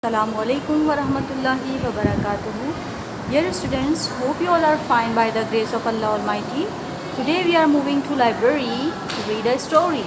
Assalamualaikum warahmatullahi wabarakatuh. Dear students, hope you all are fine by the grace of Allah Almighty. Today we are moving to library to read a story.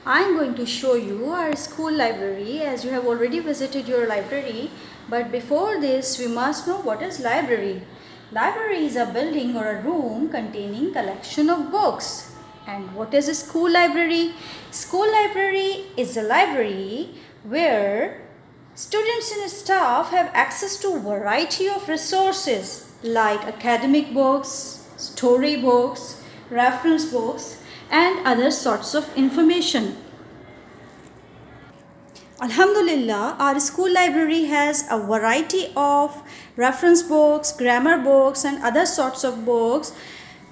I am going to show you our school library as you have already visited your library. But before this, we must know what is library. Library is a building or a room containing collection of books. And what is a school library? School library is a library where students and staff have access to a variety of resources like academic books, story books, reference books, and other sorts of information. Alhamdulillah, our school library has a variety of reference books, grammar books, and other sorts of books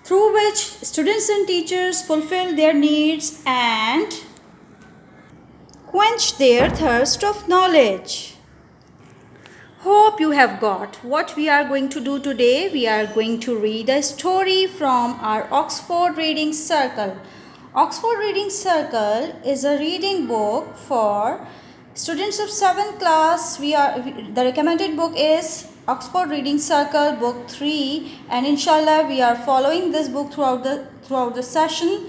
through which students and teachers fulfill their needs and quench their thirst of knowledge. Hope you have got what we are going to do today. We are going to read a story from our Oxford Reading Circle. Oxford Reading Circle is a reading book for students of 7th class. The recommended book is Oxford Reading Circle book 3, and inshallah we are following this book throughout the session.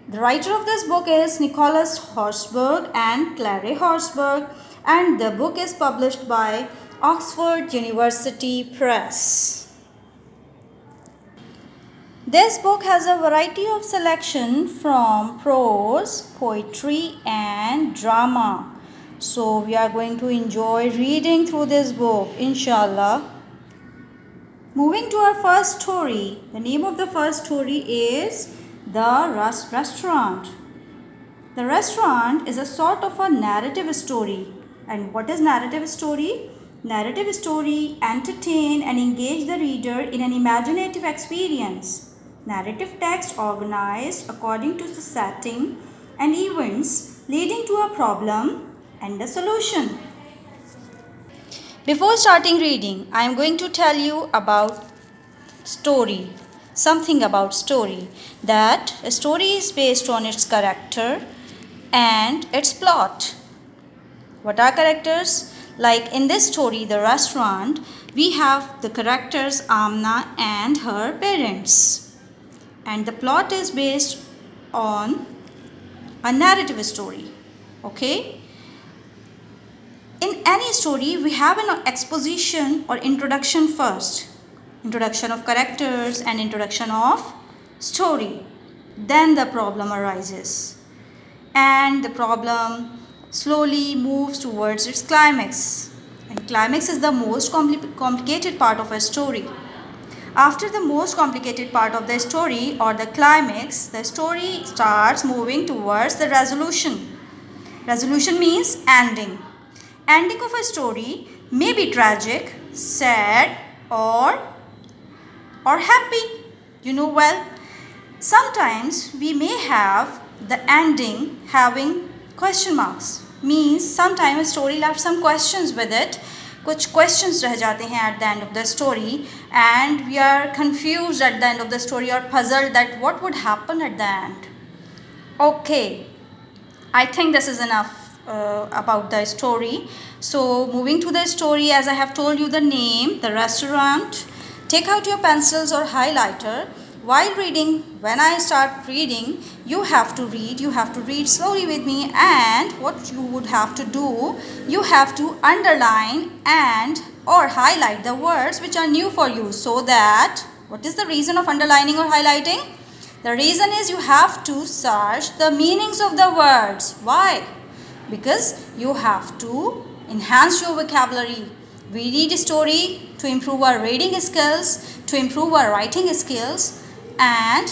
The writer of this book is Nicholas Horsburgh and Claire Horsburgh, and the book is published by Oxford University Press. This book has a variety of selection from prose, poetry, and drama. So we are going to enjoy reading through this book, inshallah. Moving to our first story. The name of the first story is The Restaurant. The Restaurant is a sort of a narrative story. And what is narrative story? Narrative story entertain and engage the reader in an imaginative experience. Narrative text organized according to the setting and events leading to a problem and a solution. Before starting reading, I am going to tell you about story. Something about story. That a story is based on its character and its plot. What are characters? Like in this story, The Restaurant, we have the characters Amna and her parents. And the plot is based on a narrative story. Okay? In any story, we have an exposition or introduction first. Introduction of characters and introduction of story. Then the problem arises. And the problem slowly moves towards its climax. And climax is the most complicated part of a story. After the most complicated part of the story or the climax, the story starts moving towards the resolution. Resolution means ending. Ending of a story may be tragic, sad, or happy. You know well. Sometimes we may have the ending having question marks. Means sometimes a story left some questions with it. कुछ questions रह जाते हैं at the end of the story, and we are confused at the end of the story or puzzled that what would happen at the end. Okay, I think this is enough about the story. So moving to the story, as I have told you the name, The Restaurant. Take out your pencils or highlighter. While reading, when I start reading, you have to read slowly with me, and what you would have to do, you have to underline and or highlight the words which are new for you, so that, what is the reason of underlining or highlighting? The reason is you have to search the meanings of the words. Why? Because you have to enhance your vocabulary. We read a story to improve our reading skills, to improve our writing skills, and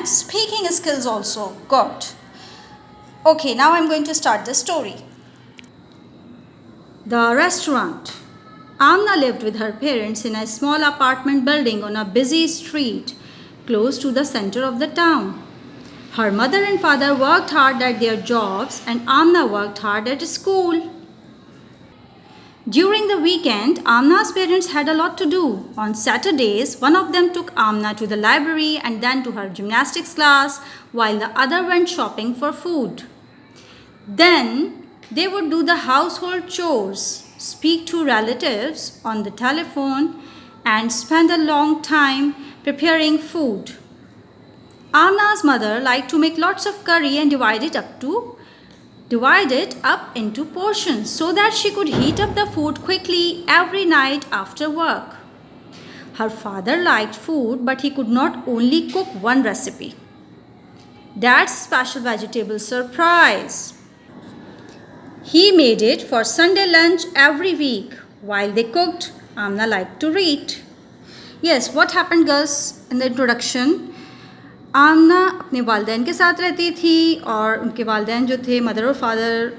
speaking skills also. Good. Okay, now I'm going to start the story. The Restaurant. Amna lived with her parents in a small apartment building on a busy street close to the center of the town. Her mother and father worked hard at their jobs, and Amna worked hard at school. During the weekend, Amna's parents had a lot to do. On Saturdays, one of them took Amna to the library and then to her gymnastics class, while the other went shopping for food. Then They would do the household chores, speak to relatives on the telephone, and spend a long time preparing food. Amna's mother liked to make lots of curry and divide it up into portions so that she could heat up the food quickly every night after work. Her father liked food, but he could not only cook one recipe. Dad's special vegetable surprise. He made it for Sunday lunch every week. While they cooked, Amna liked to read. Yes, what happened, girls, in the introduction? आमना अपने वालिदैन के साथ रहती थी और उनके वालिदैन जो थे मदर और फादर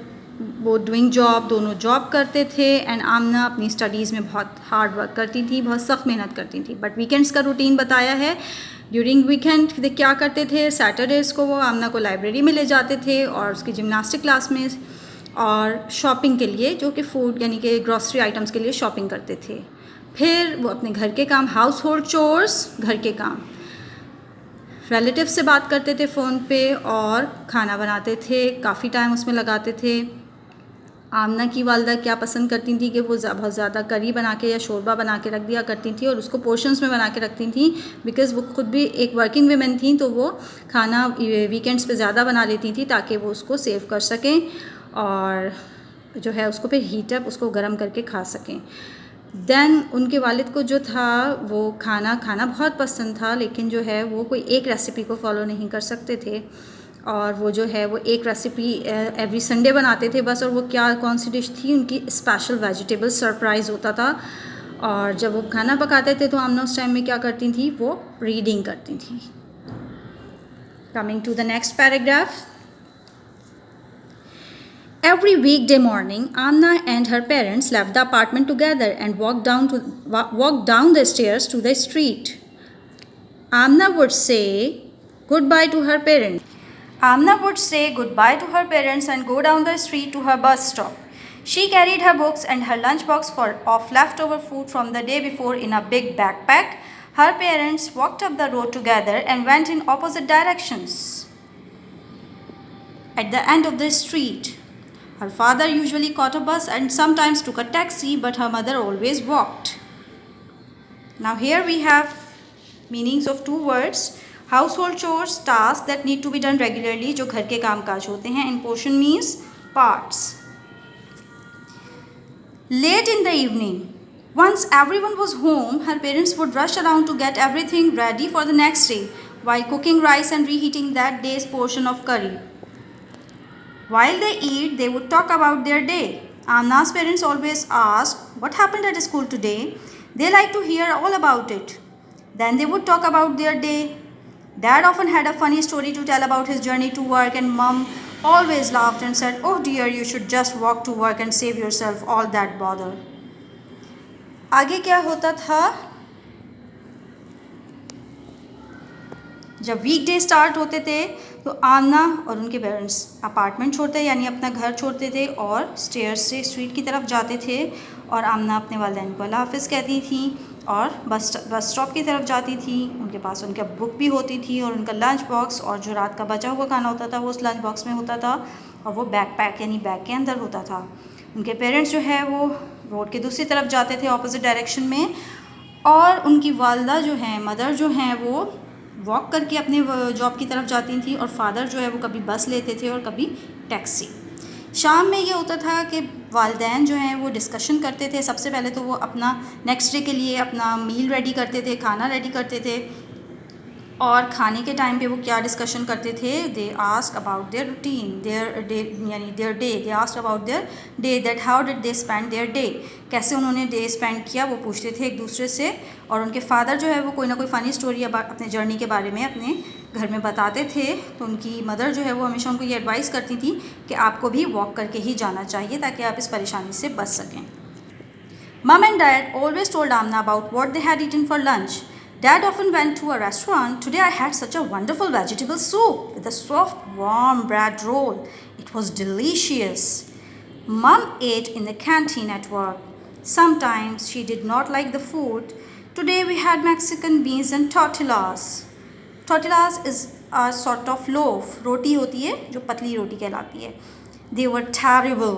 वो डूइंग जॉब, दोनों जॉब करते थे एंड आमना अपनी स्टडीज़ में बहुत हार्ड वर्क करती थी, बहुत सख्त मेहनत करती थी. बट वीकेंड्स का रूटीन बताया है. ड्यूरिंग वीकेंड वे क्या करते थे, सैटरडेज़ को वो आमना को लाइब्रेरी में ले जाते थे और उसकी जिम्नास्टिक क्लास में और शॉपिंग के लिए, जो कि फ़ूड यानी कि ग्रॉसरी आइटम्स के लिए शॉपिंग करते थे. फिर वो अपने घर के काम, हाउस होल्ड चोर्स, घर के काम, रिलेटिव से बात करते थे फ़ोन पे और खाना बनाते थे, काफ़ी टाइम उसमें लगाते थे. आमना की वालदा क्या पसंद करती थी कि वो बहुत ज़्यादा करी बना के या शोरबा बना के रख दिया करती थी और उसको पोर्शंस में बना के रखती थी, बिकॉज़ वो खुद भी एक वर्किंग वीमेन थी, तो वो खाना वीकेंड्स पे ज़्यादा बना लेती थी ताकि वो उसको सेव कर सकें और जो है उसको फिर हीटअप उसको गर्म करके खा सकें. देन उनके वालिद को जो था वो खाना खाना बहुत पसंद था, लेकिन जो है वो कोई एक रेसिपी को फॉलो नहीं कर सकते थे और वो जो है वो एक रेसिपी एवरी संडे बनाते थे बस. और वो क्या कौन सी डिश थी, उनकी स्पेशल वेजिटेबल सरप्राइज़ होता था. और जब वो खाना पकाते थे तो आमना उस टाइम में क्या करती थी, वो रीडिंग करती थी. Coming to the next paragraph. Every weekday morning, Amna and her parents left the apartment together and walked down the stairs to the street. Amna would say goodbye to her parents. Amna would say goodbye to her parents and go down the street to her bus stop. She carried her books and her lunchbox of leftover food from the day before in a big backpack. Her parents walked up the road together and went in opposite directions. At the end of the street, her father usually caught a bus and sometimes took a taxi, but her mother always walked. Now here we have meanings of two words. Household chores, tasks that need to be done regularly, जो घर के काम काज होते हैं, and portion means parts. Late in the evening, once everyone was home, her parents would rush around to get everything ready for the next day, while cooking rice and reheating that day's portion of curry. While they eat, they would talk about their day. Amna's parents always asked, "What happened at school today?" They liked to hear all about it. Then they would talk about their day. Dad often had a funny story to tell about his journey to work, and Mom always laughed and said, "Oh dear, you should just walk to work and save yourself all that bother." आगे क्या होता था, जब वीकडे start होते थे तो आमना और उनके पेरेंट्स अपार्टमेंट छोड़ते यानी अपना घर छोड़ते थे और स्टेयर्स से स्ट्रीट की तरफ जाते थे और आमना अपने वालिदैन को अल्लाह हाफ़िज़ कहती थी और बस स्टॉप की तरफ जाती थी. उनके पास उनका बुक भी होती थी और उनका लंच बॉक्स और जो रात का बचा हुआ खाना होता था वो उस लंच बॉक्स में होता था और वो बैकपैक यानी बैग के अंदर होता था. उनके पेरेंट्स जो है वो रोड के दूसरी तरफ जाते थे ऑपोजिट डायरेक्शन में और उनकी वालदा जो हैं मदर जो हैं वो वॉक करके अपने जॉब की तरफ जाती थी और फादर जो है वो कभी बस लेते थे और कभी टैक्सी. शाम में ये होता था कि वालिदैन जो हैं वो डिस्कशन करते थे. सबसे पहले तो वो अपना नेक्स्ट डे के लिए अपना मील रेडी करते थे, खाना रेडी करते थे और खाने के टाइम पे वो क्या डिस्कशन करते थे, they ask about their routine, their day यानी their day, they ask about their day, that how did they spend their day, कैसे उन्होंने डे स्पेंड किया वो पूछते थे एक दूसरे से. और उनके फादर जो है वो कोई ना कोई फ़नी स्टोरी अपने जर्नी के बारे में अपने घर में बताते थे. तो उनकी मदर जो है वो हमेशा उनको ये एडवाइस करती थी कि आपको भी वॉक करके ही जाना चाहिए ताकि आप इस परेशानी से बच सकें. Mum and dad always told Amna about what they had eaten for lunch. Dad often went to a restaurant. "Today I had such a wonderful vegetable soup with a soft, warm bread roll. It was delicious." Mom ate in the canteen at work. Sometimes she did not like the food. Today we had Mexican beans and tortillas. Tortillas is a sort of loaf. रोटी होती है जो पतली रोटी कहलाती है. They were terrible.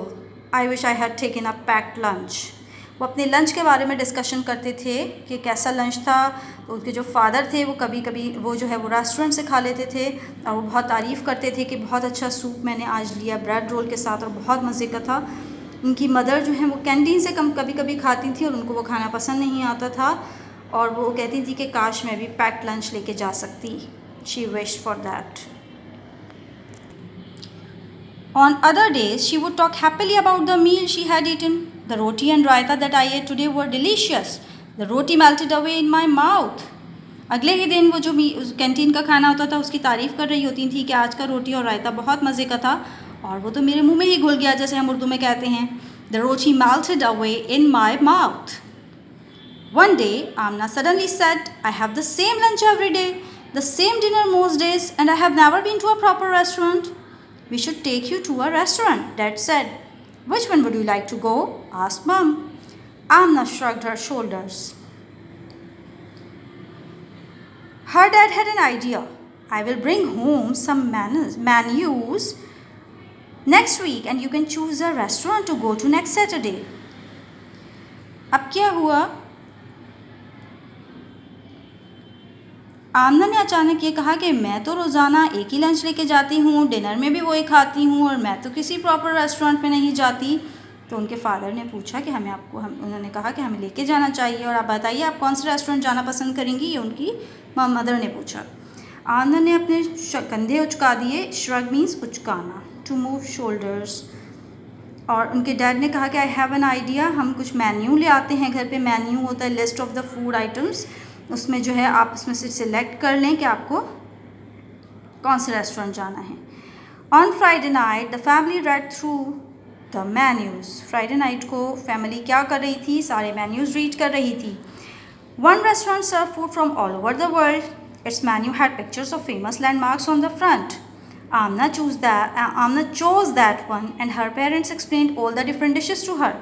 I wish I had taken a packed lunch. वो अपने lunch के बारे में डिस्कशन करते थे कि कैसा लंच था। उनके जो फादर थे वो कभी कभी वो जो है वो रेस्टोरेंट से खा लेते थे और वो बहुत तारीफ़ करते थे कि बहुत अच्छा सूप मैंने आज लिया ब्रेड रोल के साथ और बहुत मज़े का था। उनकी मदर जो है वो कैंटीन से कभी कभी खाती थी और उनको वो खाना पसंद नहीं आता था और वो कहती थी कि काश मैं भी पैक्ड लंच लेके जा सकती। She wished for that. On other days, she would talk happily about the meal she had eaten. The roti and raita that I ate today were delicious. The roti melted away in my mouth. अगले ही दिन वो जो canteen का खाना होता था उसकी तारीफ़ कर रही होती थी कि आज का रोटी और रायता बहुत मज़े का था और वो तो मेरे मुंह में ही घुल गया, जैसे हम उर्दू में कहते हैं। The roti melted away in my mouth. One day, Amna suddenly said, I have the same lunch every day, the same dinner most days, and I have never been to a proper restaurant. We should take you to a restaurant, Dad said. Which one would you like to go? Asked Mum. Amna shrugged her shoulders. Her dad had an idea. I will bring home some menus next week and you can choose a restaurant to go to next Saturday. अब क्या हुआ? आमना ने अचानक ये कहा कि मैं तो रोज़ाना एक ही लंच लेके जाती हूँ, डिनर में भी वही खाती हूँ और मैं तो किसी प्रॉपर रेस्टोरेंट में नहीं जाती। तो उनके फादर ने पूछा कि उन्होंने कहा कि हमें लेके जाना चाहिए और आप बताइए आप कौन से रेस्टोरेंट जाना पसंद करेंगी, ये उनकी मदर ने पूछा। आमना ने अपने कंधे उचका दिए। श्रग मीन्स उचकाना, टू मूव शोल्डर्स। और उनके डैड ने कहा कि आई हैव एन आइडिया, हम कुछ मेन्यू ले आते हैं घर पे। मेन्यू होता है list of the food items, उसमें जो है आप उसमें से सिलेक्ट कर लें कि आपको कौन से रेस्टोरेंट जाना है। On Friday night the family red through the menus. Friday night को फैमिली क्या कर रही थी? सारे मेन्यूज़ रीड कर रही थी। One restaurant serve food from all over the world. Its menu had pictures of famous landmarks on the front. Amna chose that one and her parents explained all the different dishes to her.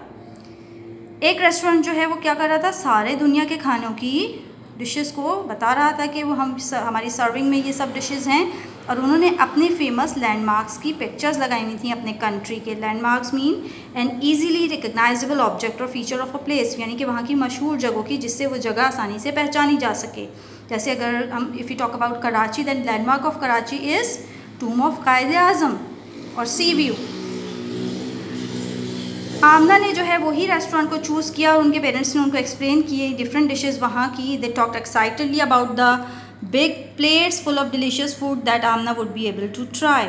एक restaurant जो है वो क्या कर रहा था? सारे दुनिया के खानों की डिशेस को बता रहा था कि वो हमारी सर्विंग में ये सब डिशेस हैं और उन्होंने अपने फेमस लैंडमार्क्स की पिक्चर्स लगाई हुई थी अपने कंट्री के। Landmarks mean an easily recognisable object और फीचर ऑफ अ प्लेस, यानी कि वहाँ की मशहूर जगहों की जिससे वो जगह आसानी से पहचानी जा सके। जैसे अगर हम if you talk about Karachi, then landmark of Karachi is tomb of Quaid-e Azam और सी व्यू। आमना ने जो है वही रेस्टोरेंट को चूज़ किया और उनके पेरेंट्स ने उनको एक्सप्लेन किए डिफरेंट डिशेस वहाँ की। They talked excitedly about the big plates full of delicious food that Amna would be able to try.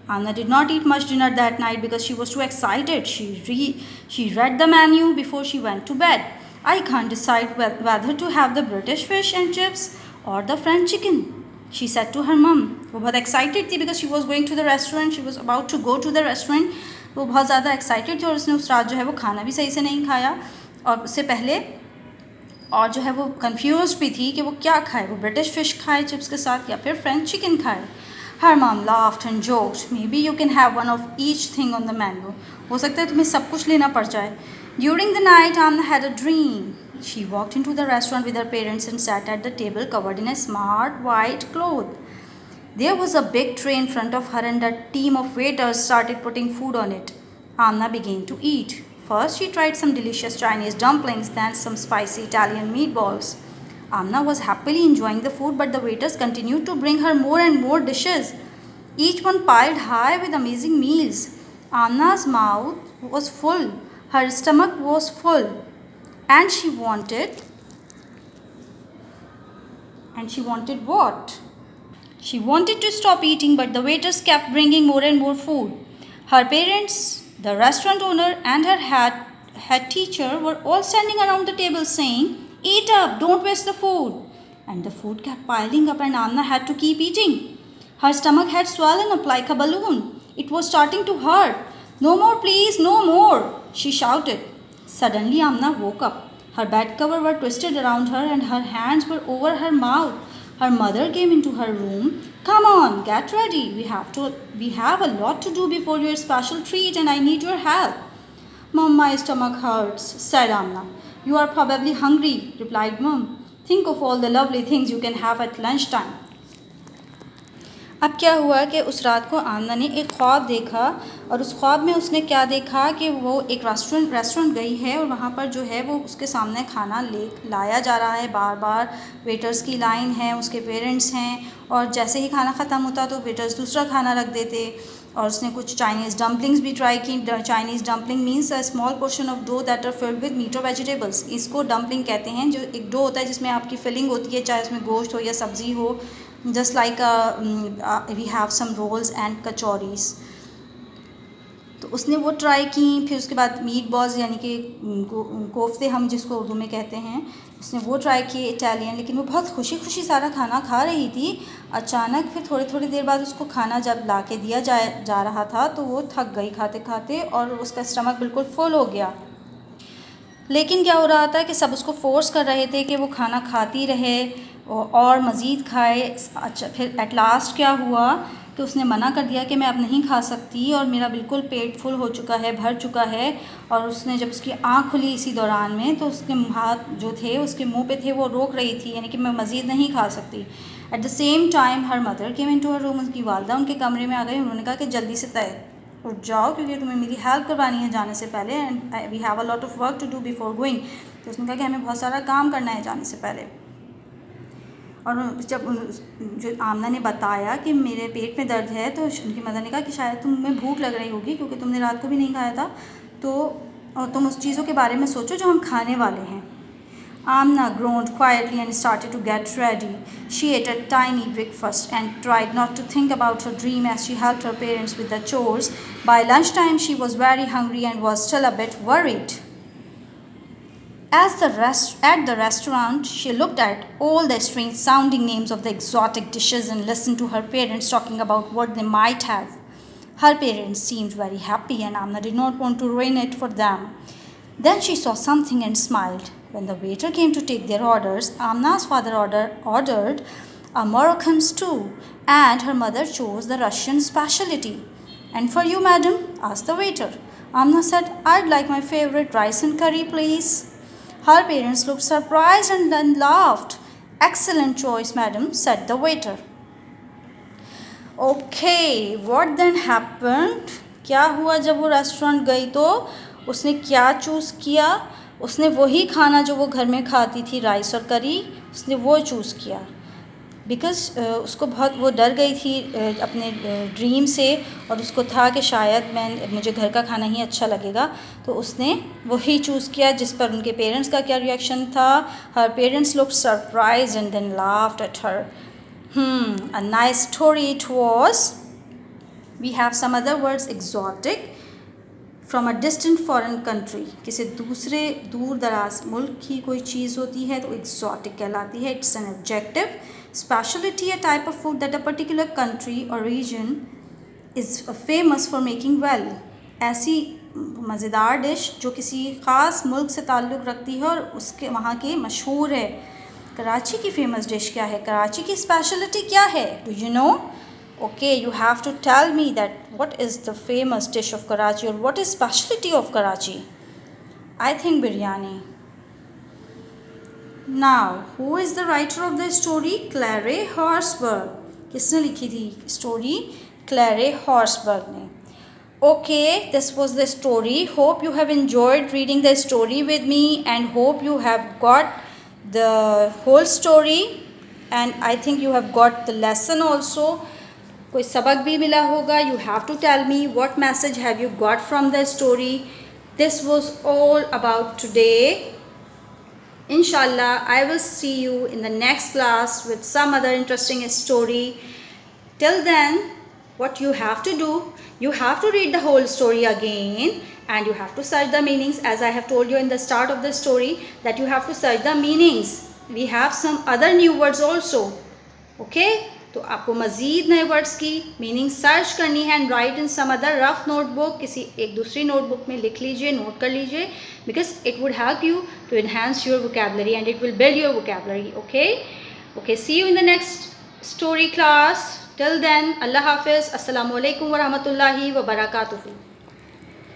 Amna did not eat much dinner that night because she was too excited. She read the menu before she went to bed. I can't decide whether to have the British fish and chips or the French chicken, she said to her mum. वो बहुत excited थी because she was going to the restaurant. She was about to go to the restaurant. वो बहुत ज़्यादा excited थी और उसने उस रात जो है वो खाना भी सही से नहीं खाया और उससे पहले और जो है वो कंफ्यूज भी थी कि वो क्या खाए, वो ब्रिटिश फ़िश खाए चिप्स के साथ या फिर फ्रेंच चिकन खाए। Her mom laughed and joked, maybe you can have one of each thing on the menu. हो सकता है तुम्हें सब कुछ लेना पड़ जाए। During the night, Amna had a dream. She walked into the restaurant with her parents and sat at the table covered in a smart white cloth. There was a big tray in front of her and a team of waiters started putting food on it. Amna began to eat. First, she tried some delicious Chinese dumplings, then some spicy Italian meatballs. Amna was happily enjoying the food, but the waiters continued to bring her more and more dishes, each one piled high with amazing meals. Amna's mouth was full, her stomach was full, and she wanted what? She wanted to stop eating, but the waiters kept bringing more and more food. Her parents, the restaurant owner, and her head teacher were all standing around the table saying, "Eat up, don't waste the food." And the food kept piling up and Amna had to keep eating. Her stomach had swollen up like a balloon. It was starting to hurt. "No more please, no more," she shouted. Suddenly Amna woke up. Her bed cover were twisted around her and her hands were over her mouth. Her mother came into her room. "Come on, get ready. We have a lot to do before your special treat and I need your help." "Mom, my stomach hurts," said Amna. "You are probably hungry," replied Mom. "Think of all the lovely things you can have at lunchtime." अब क्या हुआ कि उस रात को आमना ने एक ख्वाब देखा और उस ख्वाब में उसने क्या देखा कि वो एक रेस्टोरेंट गई है और वहाँ पर जो है वो उसके सामने खाना लाया जा रहा है, बार बार वेटर्स की लाइन है, उसके पेरेंट्स हैं और जैसे ही खाना ख़त्म होता तो वेटर्स दूसरा खाना रख देते। और उसने कुछ चाइनीज़ डम्पलिंग्स भी ट्राई की। Chinese dumpling means a small portion of dough that are filled with meat और वेजिटेबल्स। इसको डम्पलिंग कहते हैं, जो एक डो होता है जिसमें आपकी फिलिंग होती है, चाहे उसमें गोश्त हो या सब्ज़ी हो, just like we have some rolls and कचौरीज़। तो उसने वो ट्राई की। फिर उसके बाद मीट बॉल्स यानी कि कोफ्ते हम जिसको उर्दू में कहते हैं, उसने वो ट्राई किए इटालियन। लेकिन वो बहुत खुशी खुशी सारा खाना खा रही थी। अचानक फिर थोड़ी देर बाद उसको खाना जब ला के दिया जा रहा था तो वो थक गई खाते खाते और उसका स्टमक बिल्कुल फुल हो गया। लेकिन क्या हो रहा था कि सब उसको फ़ोर्स कर रहे थे कि वो खाना खाती रहे और मज़ीद खाए। अच्छा, फिर एट लास्ट क्या हुआ कि उसने मना कर दिया कि मैं अब नहीं खा सकती और मेरा बिल्कुल पेट फुल हो चुका है, भर चुका है। और उसने जब उसकी आँख खुली इसी दौरान में तो उसके हाथ जो थे उसके मुंह पे थे, वो रोक रही थी, यानी कि मैं मज़ीद नहीं खा सकती। At the same time her mother came into her room. उनकी वालदा उनके कमरे में आ गई। उन्होंने कहा कि जल्दी से उठ जाओ क्योंकि तुम्हें मेरी हेल्प करवानी है जाने से पहले, and we have a lot of work to do before going. तो उसने कहा कि हमें बहुत सारा काम करना है जाने से पहले। और जब जो आमना ने बताया कि मेरे पेट में दर्द है तो उनकी मदर ने कहा कि शायद तुम्हें भूख लग रही होगी क्योंकि तुमने रात को भी नहीं खाया था, तो तुम उस चीज़ों के बारे में सोचो जो हम खाने वाले हैं। Amna groaned quietly and started to get ready. She ate a tiny breakfast and tried not to think about her dream as she helped her parents with the chores. By lunchtime, she was very hungry and was still a bit worried. At the restaurant, she looked at all the strange sounding names of the exotic dishes and listened to her parents talking about what they might have. Her parents seemed very happy and Amna did not want to ruin it for them. Then she saw something and smiled. When the waiter came to take their orders, Amna's father ordered a Moroccan stew and her mother chose the Russian specialty. And for you, madam? Asked the waiter. Amna said, I'd like my favorite rice and curry, please. Her parents looked surprised and then laughed. Excellent choice, madam, said the waiter. Okay, what then happened? क्या हुआ जब वो restaurant गई तो उसने क्या choose किया? उसने वही खाना जो वो घर में खाती थी, राइस और करी, उसने वो चूज़ किया। बिकॉज़ उसको बहुत वो डर गई थी अपने ड्रीम से और उसको था कि शायद मुझे घर का खाना ही अच्छा लगेगा, तो उसने वही चूज़ किया। जिस पर उनके पेरेंट्स का क्या रिएक्शन था? Her parents looked surprised and then laughed at her. A nice story it was. We have some other words, exotic, from a distant foreign country. किसी दूसरे दूर दराज मुल्क की कोई चीज़ होती है तो exotic कहलाती है. It's an adjective. Specialty, a type of food that a particular country or region is famous for making well. ऐसी मज़ेदार डिश जो किसी ख़ास मुल्क से ताल्लुक़ रखती है और उसके वहाँ की मशहूर है. कराची की फेमस डिश क्या है? कराची की स्पेशलिटी क्या है? Do you know? Okay, you have to tell me that what is the famous dish of Karachi or what is specialty of Karachi? I think biryani. Now, who is the writer of the story? Claire Horsburgh. किसने लिखी थी story? Claire Horsburgh ने. Okay, this was the story. Hope you have enjoyed reading the story with me and hope you have got the whole story and I think you have got the lesson also. कोई सबक भी मिला होगा. You have to tell me what message have you got from the story. This was all about today. Inshallah, I will see you in the next class with some other interesting story. Till then, what you have to do, you have to read the whole story again and you have to search the meanings, as I have told you in the start of the story that you have to search the meanings. We have some other new words also. Okay? तो आपको मज़ीद नए words की meaning search करनी है and write in some other rough notebook. किसी एक दूसरी नोटबुक में लिख लीजिए, नोट कर लीजिए, because it would help you to enhance your vocabulary and it will build your vocabulary. Okay, see you in the next story class. Till then, अल्लाह हाफिज़. अस्सलामु अलैकुम व रहमतुल्लाहि व बरकातुहू.